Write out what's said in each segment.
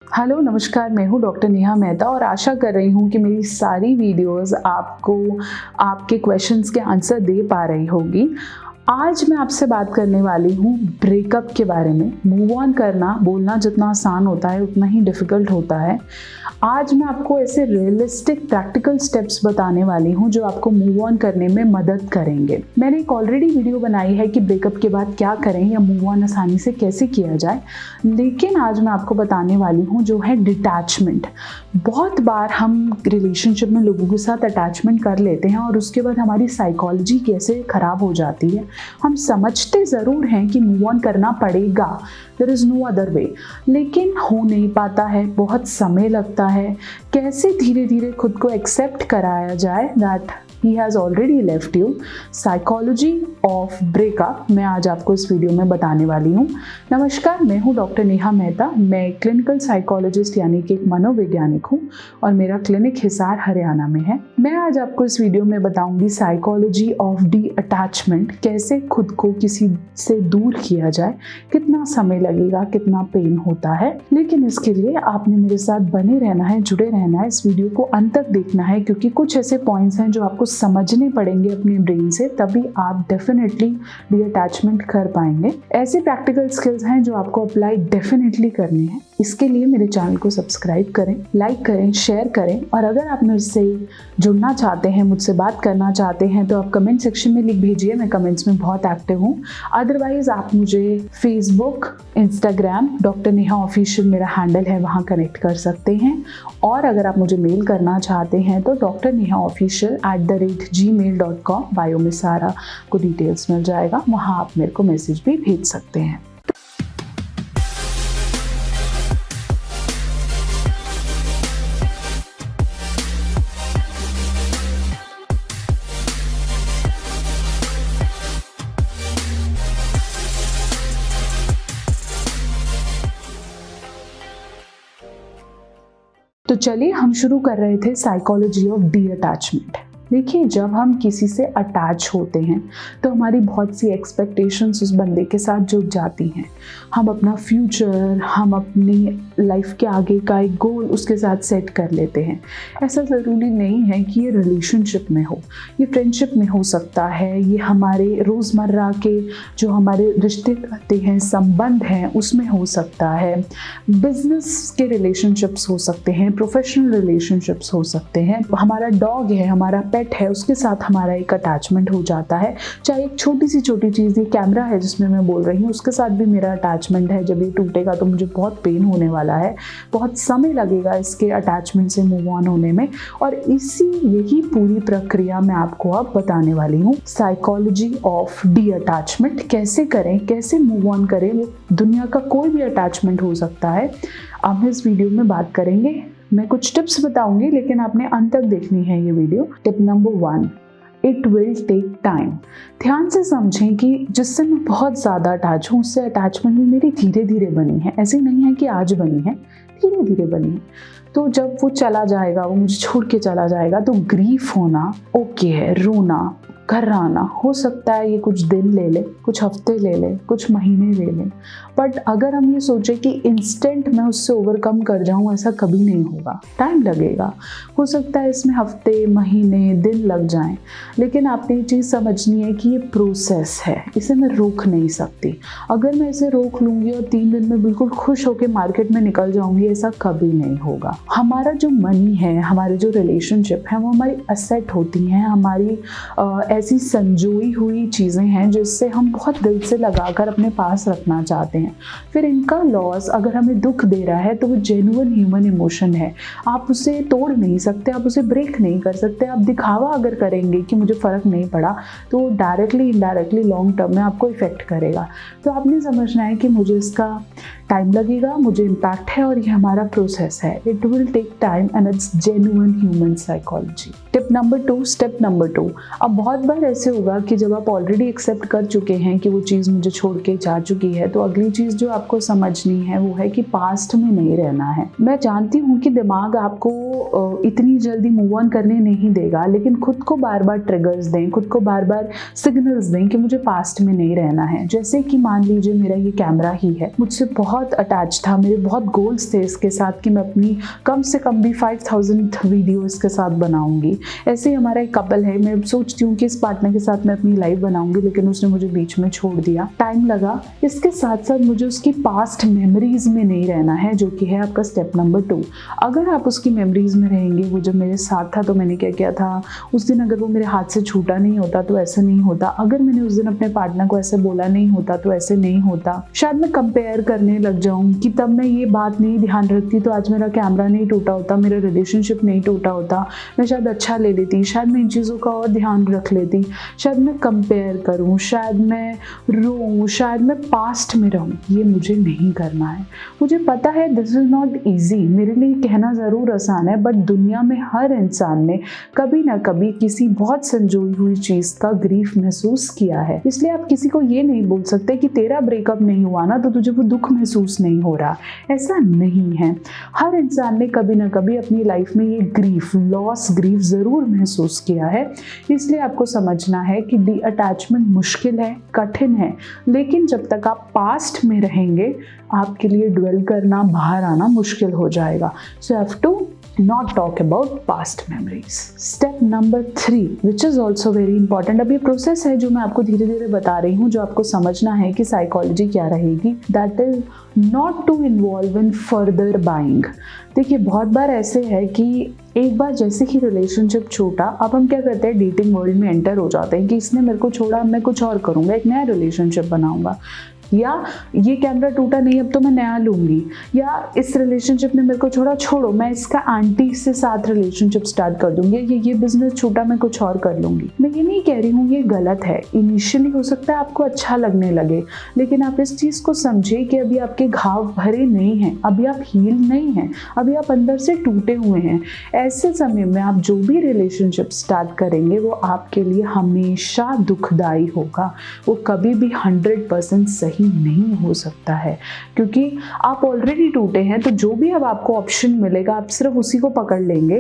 Hello नमस्कार, मैं हूँ डॉक्टर नेहा मेहता और आशा कर रही हूँ कि मेरी सारी वीडियोस आपको आपके क्वेश्चंस के आंसर दे पा रही होगी। आज मैं आपसे बात करने वाली हूँ ब्रेकअप के बारे में। मूव ऑन करना, बोलना जितना आसान होता है उतना ही डिफ़िकल्ट होता है। आज मैं आपको ऐसे रियलिस्टिक प्रैक्टिकल स्टेप्स बताने वाली हूँ जो आपको मूव ऑन करने में मदद करेंगे। मैंने एक ऑलरेडी वीडियो बनाई है कि ब्रेकअप के बाद क्या करें या मूव ऑन आसानी से कैसे किया जाए, लेकिन आज मैं आपको बताने वाली हूँ जो है डिटैचमेंट। बहुत बार हम रिलेशनशिप में लोगों के साथ अटैचमेंट कर लेते हैं और उसके बाद हमारी साइकोलॉजी कैसे ख़राब हो जाती है। हम समझते ज़रूर हैं कि मूव ऑन करना पड़ेगा, there is no other way, लेकिन हो नहीं पाता है, बहुत समय लगता है। कैसे धीरे धीरे खुद को एक्सेप्ट कराया जाए that he has already left you, psychology of breakup, मैं आज आपको इस वीडियो में बताने वाली हूँ। नमस्कार, मैं हूँ डॉक्टर नेहा मेहता। मैं क्लिनिकल साइकोलॉजिस्ट यानी कि एक मनोवैज्ञानिक हूँ और मेरा क्लिनिक हिसार हरियाणा में है। मैं आज आपको इस वीडियो में बताऊंगी साइकोलॉजी ऑफ डी अटैचमेंट, कैसे खुद को किसी से दूर किया जाए, कितना समय लगेगा, कितना पेन होता है। लेकिन इसके लिए आपने मेरे साथ बने रहना है, जुड़े रहना है, इस वीडियो को अंत तक देखना है, क्योंकि कुछ ऐसे पॉइंट्स हैं जो आपको समझने पड़ेंगे अपने ब्रेन से, तभी आप डेफिनेटली डी अटैचमेंट कर पाएंगे। ऐसे प्रैक्टिकल स्किल्स हैं जो आपको अप्लाई डेफिनेटली करने हैं। इसके लिए मेरे चैनल को सब्सक्राइब करें, लाइक करें, शेयर करें, और अगर आप मुझसे जुड़ना चाहते हैं, मुझसे बात करना चाहते हैं, तो आप कमेंट सेक्शन में लिख भेजिए। मैं कमेंट्स में बहुत एक्टिव हूँ। अदरवाइज आप मुझे Facebook, Instagram, doctor Neha official मेरा हैंडल है, वहाँ कनेक्ट कर सकते हैं। और अगर आप मुझे मेल करना चाहते हैं तो drnehaofficial@gmail.com, बायो में सारा को डिटेल्स मिल जाएगा, वहाँ आप मेरे को मैसेज भी भेज सकते हैं। तो चलिए हम शुरू कर रहे थे साइकोलॉजी ऑफ डी अटैचमेंट। देखिए, जब हम किसी से अटैच होते हैं तो हमारी बहुत सी एक्सपेक्टेशंस उस बंदे के साथ जुड़ जाती हैं। हम अपना फ्यूचर, हम अपनी लाइफ के आगे का एक गोल उसके साथ सेट कर लेते हैं। ऐसा ज़रूरी नहीं है कि ये रिलेशनशिप में हो, ये फ्रेंडशिप में हो सकता है, ये हमारे रोज़मर्रा के जो हमारे रिश्ते करते हैं, संबंध हैं, उसमें हो सकता है, बिजनेस के रिलेशनशिप्स हो सकते हैं, प्रोफेशनल रिलेशनशिप्स हो सकते हैं, हमारा डॉग है, हमारा पेट है, उसके साथ हमारा एक अटैचमेंट हो जाता है। चाहे एक छोटी सी छोटी चीज़, ये कैमरा है जिसमें मैं बोल रही हूँ, उसके साथ भी मेरा अटैचमेंट है। जब ये टूटेगा तो मुझे बहुत पेन होने वाला है, बहुत समय लगेगा इसके अटैचमेंट से मूव ऑन होने में। और यही पूरी प्रक्रिया मैं आपको अब बताने वाली हूँ। साइकोलॉजी ऑफ डी अटैचमेंट कैसे करें, कैसे मूव ऑन करें, वो दुनिया का कोई भी अटैचमेंट हो सकता है, अब इस वीडियो में बात करेंगे। मैं कुछ टिप्स बताऊंगी, लेकिन आपने अंत तक देखनी है ये video. Tip number 1, it will take time. ध्यान से समझें कि जिससे मैं बहुत ज़्यादा अटैच हूँ, उससे अटैचमेंट भी मेरी धीरे धीरे बनी है। ऐसे नहीं है कि आज बनी है, धीरे धीरे बनी है। तो जब वो चला जाएगा, वो मुझे छोड़ के चला जाएगा, तो ग्रीफ होना ओके है, रोना, घबराना हो सकता है, ये कुछ दिन ले ले, कुछ हफ्ते ले ले, कुछ महीने ले ले। बट अगर हम ये सोचें कि इंस्टेंट मैं उससे ओवरकम कर जाऊँ, ऐसा कभी नहीं होगा, टाइम लगेगा। हो सकता है इसमें हफ्ते, महीने, दिन लग जाएं, लेकिन आपने ये चीज़ समझनी है कि ये प्रोसेस है, इसे मैं रोक नहीं सकती। अगर मैं इसे रोक लूँगी और 3 दिन में बिल्कुल खुश होकर मार्केट में निकल जाऊँगी, ऐसा कभी नहीं होगा। हमारा जो मनी है, हमारे जो रिलेशनशिप है, वो हमारी असेट होती हैं, हमारी ऐसी संजोई हुई चीज़ें हैं जिससे हम बहुत दिल से लगाकर अपने पास रखना चाहते हैं। फिर इनका लॉस अगर हमें दुख दे रहा है तो वो जेन्युइन ह्यूमन इमोशन है, आप उसे तोड़ नहीं सकते, आप उसे ब्रेक नहीं कर सकते। आप दिखावा अगर करेंगे कि मुझे फ़र्क नहीं पड़ा, तो डायरेक्टली इनडायरेक्टली लॉन्ग टर्म में आपको इफ़ेक्ट करेगा। तो आपने समझना है कि मुझे इसका टाइम लगेगा, मुझे इम्पैक्ट है, और ये हमारा प्रोसेस है। It will take time and it's genuine human psychology. Tip number 2, step number 2। अब बहुत बार ऐसे होगा कि जब आप ऑलरेडी एक्सेप्ट कर चुके हैं कि वो चीज़ मुझे छोड़ के जा चुकी है, तो अगली चीज़ जो आपको समझनी है वो है कि पास्ट में नहीं रहना है। मैं जानती हूँ कि दिमाग आपको इतनी जल्दी मूव ऑन करने नहीं देगा, लेकिन खुद को बार बार ट्रिगर्स दें, खुद को बार बार सिग्नल्स दें कि मुझे पास्ट में नहीं रहना है। जैसे कि मान लीजिए मेरा ये कैमरा ही है, मुझसे बहुत अटैच था, मेरे बहुत गोल्स थे इसके साथ कि मैं अपनी कम से कम भी 5000 वीडियो इसके साथ बनाऊंगी। ऐसे ही हमारा एक कपल है, मैं सोचती हूँ कि इस पार्टनर के साथ मैं अपनी लाइफ बनाऊंगी, लेकिन उसने मुझे बीच में छोड़ दिया। टाइम लगा। इसके साथ साथ मुझे उसकी पास्ट मेमोरीज में नहीं रहना है, जो कि है आपका स्टेप नंबर 2। अगर आप उसकी मेमोरीज में रहेंगे, वो जब मेरे साथ था तो मैंने क्या किया था, उस दिन अगर वो मेरे हाथ से छूटा नहीं होता तो ऐसा नहीं होता, अगर मैंने उस दिन अपने पार्टनर को ऐसे बोला नहीं होता तो ऐसे नहीं होता। शायद मैं कंपेयर करने लग जाऊं कि तब मैं ये बात नहीं ध्यान रखती तो आज मेरा कैमरा नहीं टूटा होता, मेरा रिलेशनशिप नहीं टूटा होता, मैं शायद अच्छा ले लेती, शायद मैं इन चीज़ों का और ध्यान रख लेती, शायद मैं कंपेयर करूं, शायद मैं रोऊं, शायद मैं पास्ट में रहूं। ये मुझे नहीं करना है। मुझे पता है दिस इज नॉट ईजी, मेरे लिए कहना ज़रूर आसान है, बट दुनिया में हर इंसान ने कभी ना कभी किसी बहुत संजोई हुई चीज़ का ग्रीफ महसूस किया है। इसलिए आप किसी को ये नहीं बोल सकते कि तेरा ब्रेकअप नहीं हुआ ना तो तुझे वो दुख महसूस नहीं हो रहा। ऐसा नहीं है। हर इंसान ने कभी ना कभी अपनी लाइफ में ये ग्रीफ, लॉस ग्रीफ ज़रूर महसूस किया है। इसलिए आपको समझना है कि डी अटैचमेंट मुश्किल है, कठिन है, लेकिन जब तक आप पास्ट में रहेंगे आपके लिए ड्वेल करना, बाहर आना मुश्किल हो जाएगा। So have to not talk about past memories. Step number 3 which is also very important। अब ये प्रोसेस है जो मैं आपको धीरे धीरे बता रही हूँ, जो आपको समझना है कि साइकोलॉजी क्या रहेगी। That is not to involve in further buying। देखिए बहुत बार ऐसे है कि एक बार जैसे ही रिलेशनशिप छूटा, अब हम क्या करते हैं, डेटिंग वर्ल्ड में एंटर हो जाते हैं कि इसने मेरे को छोड़ा, मैं कुछ और करूँगा, एक नया रिलेशनशिप बनाऊंगा, या ये कैमरा टूटा नहीं अब तो मैं नया लूंगी, या इस रिलेशनशिप ने मेरे को छोड़ा, छोड़ो मैं इसका आंटी से साथ रिलेशनशिप स्टार्ट कर दूंगी, ये बिजनेस छूटा मैं कुछ और कर लूंगी। मैं ये नहीं कह रही हूँ ये गलत है, इनिशियली हो सकता है आपको अच्छा लगने लगे, लेकिन आप इस चीज़ को समझिए कि अभी आपके घाव भरे नहीं हैं, अभी आप हील नहीं हैं, अभी आप अंदर से टूटे हुए हैं। ऐसे समय में आप जो भी रिलेशनशिप स्टार्ट करेंगे वो आपके लिए हमेशा दुखदाई होगा, वो कभी भी 100% सही नहीं हो सकता है, क्योंकि आप ऑलरेडी टूटे हैं। तो जो भी अब आपको ऑप्शन मिलेगा आप सिर्फ उसी को पकड़ लेंगे,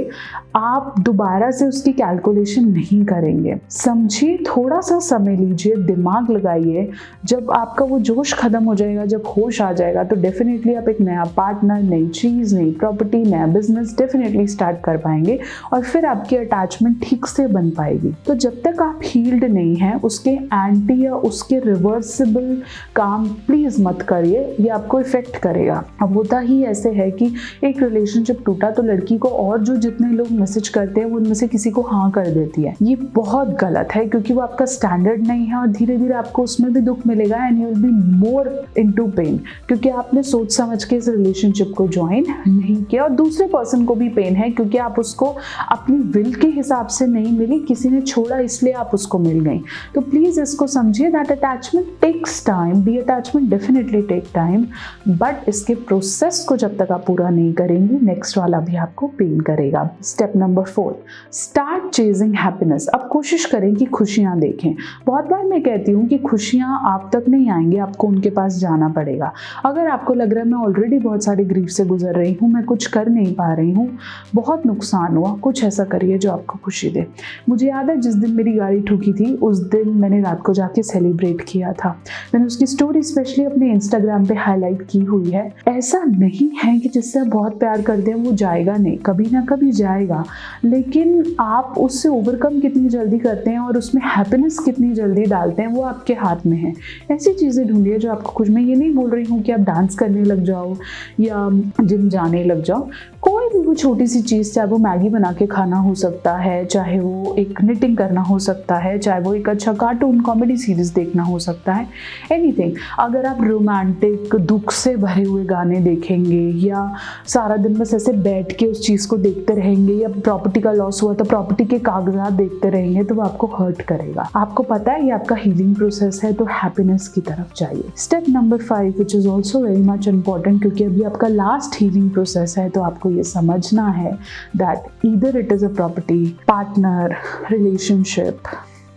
आप दोबारा से उसकी कैलकुलेशन नहीं करेंगे। समझिए, थोड़ा सा समय लीजिए, दिमाग लगाइए। जब आपका वो जोश खत्म हो जाएगा, जब होश आ जाएगा, तो डेफिनेटली आप एक नया पार्टनर, नई चीज़, नई प्रॉपर्टी, नया बिजनेस डेफिनेटली स्टार्ट कर पाएंगे और फिर आपकी अटैचमेंट ठीक से बन पाएगी। तो जब तक आप हील्ड नहीं हैं, उसके एंटी या उसके रिवर्सिबल काम प्लीज मत करिए, ये आपको इफेक्ट करेगा। अब होता ही ऐसे है कि एक रिलेशनशिप टूटा तो लड़की को और जो जितने लोग मैसेज करते हैं वो उनमें से किसी को हाँ कर देती है। ये बहुत गलत है, क्योंकि वो आपका स्टैंडर्ड नहीं है और धीरे धीरे आपको उसमें भी दुख मिलेगा and you will be more into pain, क्योंकि आपने सोच समझ के इस रिलेशनशिप को ज्वाइन नहीं किया। और दूसरे पर्सन को भी पेन है, क्योंकि आप उसको अपनी विल के हिसाब से नहीं मिली, किसी ने छोड़ा इसलिए आप उसको मिल गई। तो प्लीज इसको समझिए that attachment takes time, attachment definitely take time, but इसके प्रोसेस को जब तक आप पूरा नहीं करेंगे नेक्स्ट वाला भी आपको पेन करेगा। Step number 4, start chasing happiness. अब कोशिश करें कि खुशियां देखें। बहुत बार मैं कहती हूँ कि खुशियां आप तक नहीं आएंगे, आपको उनके पास जाना पड़ेगा। अगर आपको लग रहा है मैं ऑलरेडी बहुत सारे ग्रीफ से गुजर रही हूँ, मैं कुछ कर नहीं पा रही हूँ, बहुत नुकसान हुआ, कुछ ऐसा करिए जो आपको खुशी दे। मुझे याद है जिस दिन मेरी गाड़ी ठुकी थी उस दिन मैंने रात को जाके सेलिब्रेट किया था। मैंने उसकी स्टोरी स्पेशली अपने इंस्टाग्राम पे हाईलाइट की हुई है। ऐसा नहीं है कि जिससे आप बहुत प्यार करते हैं वो जाएगा नहीं, कभी ना कभी जाएगा, लेकिन आप उससे ओवरकम कितनी जल्दी करते हैं और उसमें हैप्पीनेस कितनी जल्दी डालते हैं वो आपके हाथ में है। ऐसी चीज़ें ढूंढिए जो आपको खुश। मैं ये नहीं बोल रही हूँ कि आप डांस करने लग जाओ या जिम जाने लग जाओ, कोई भी वो छोटी सी चीज़, चाहे वो मैगी बना के खाना हो सकता है, चाहे वो एक निटिंग करना हो सकता है, चाहे वो एक अच्छा कार्टून कॉमेडी सीरीज देखना हो सकता है, एनीथिंग। अगर आप रोमांटिक दुख से भरे हुए गाने देखेंगे या सारा दिन बस ऐसे बैठ के उस चीज़ को देखते रहेंगे, या प्रॉपर्टी का लॉस हुआ तो प्रॉपर्टी के कागजात देखते रहेंगे, तो वो आपको हर्ट करेगा। आपको पता है ये आपका हीलिंग प्रोसेस है, तो हैप्पीनेस की तरफ जाइए। Step number 5 which is also very much important, क्योंकि अभी आपका लास्ट हीलिंग प्रोसेस है, तो आपको ये समझना है that either it is a property, partner, relationship,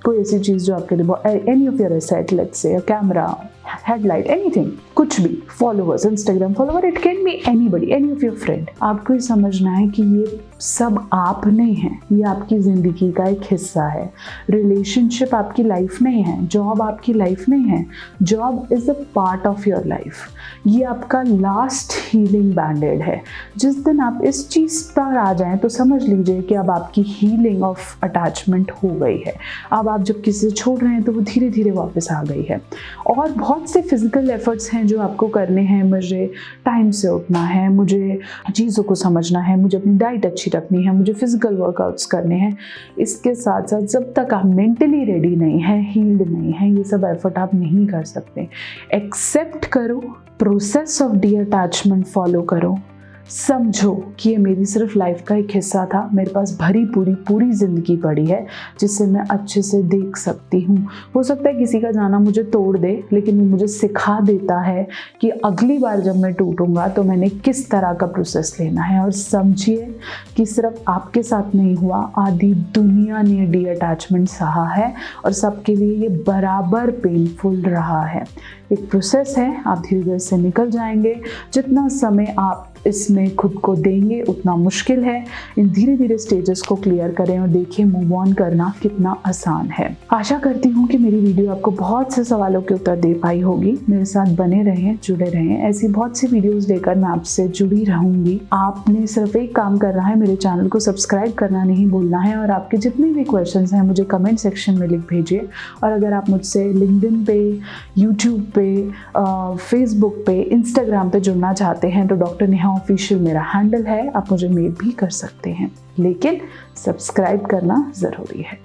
कोई ऐसी चीज़ जो आपके लिए, any of your asset, let's say camera, headlight, anything, कुछ भी, followers, Instagram follower, it can be anybody, any of your friend. आपको ये समझना है कि ये सब आप नहीं हैं, ये आपकी ज़िंदगी का एक हिस्सा है। रिलेशनशिप आपकी लाइफ नहीं है, जॉब आपकी लाइफ नहीं है, job is a part of your life. ये आपका लास्ट हीलिंग बैंडेड है। जिस दिन आप इस चीज़ पर आ जाएं तो समझ लीजिए कि अब आपकी हीलिंग ऑफ अटैचमेंट हो गई है। अब आप जब किसी से छोड़ रहे हैं तो वो धीरे धीरे वापस आ गई है। और बहुत से फिजिकल एफर्ट्स हैं जो आपको करने हैं। मुझे टाइम से उठना है, मुझे चीज़ों को समझना है, मुझे अपनी डाइट अच्छी रखनी है, मुझे फिजिकल वर्कआउट्स करने हैं। इसके साथ साथ जब तक आप मेंटली रेडी नहीं है, हील्ड नहीं है, ये सब एफर्ट आप नहीं कर सकते। एक्सेप्ट करो, प्रोसेस ऑफ डी-अटैचमेंट फॉलो करो, समझो कि ये मेरी सिर्फ लाइफ का एक हिस्सा था, मेरे पास भरी पूरी ज़िंदगी पड़ी है जिससे मैं अच्छे से देख सकती हूँ। हो सकता है किसी का जाना मुझे तोड़ दे, लेकिन वो मुझे सिखा देता है कि अगली बार जब मैं टूटूंगा तो मैंने किस तरह का प्रोसेस लेना है। और समझिए कि सिर्फ आपके साथ नहीं हुआ, आधी दुनिया ने डी अटैचमेंट सहा है और सबके लिए ये बराबर पेनफुल रहा है। एक प्रोसेस है, आप धीरे धीरे से निकल जाएंगे। जितना समय आप इसमें खुद को देंगे उतना मुश्किल है। इन धीरे धीरे स्टेजेस को क्लियर करें और देखिए मूव ऑन करना कितना आसान है। आशा करती हूँ कि मेरी वीडियो आपको बहुत से सवालों के उत्तर दे पाई होगी। मेरे साथ बने रहें, जुड़े रहें। ऐसी बहुत सी वीडियोस लेकर मैं आपसे जुड़ी रहूँगी। आपने सिर्फ एक काम करना है, मेरे चैनल को सब्सक्राइब करना नहीं भूलना है और आपके जितने भी क्वेश्चन हैं मुझे कमेंट सेक्शन में लिख भेजिए। और अगर आप मुझसे लिंक्डइन पे, यूट्यूब पे, फेसबुक पे, इंस्टाग्राम पे जुड़ना चाहते हैं तो डॉक्टर नेहा ऑफिशियल मेरा हैंडल है, आप मुझे मेल भी कर सकते हैं, लेकिन सब्सक्राइब करना ज़रूरी है।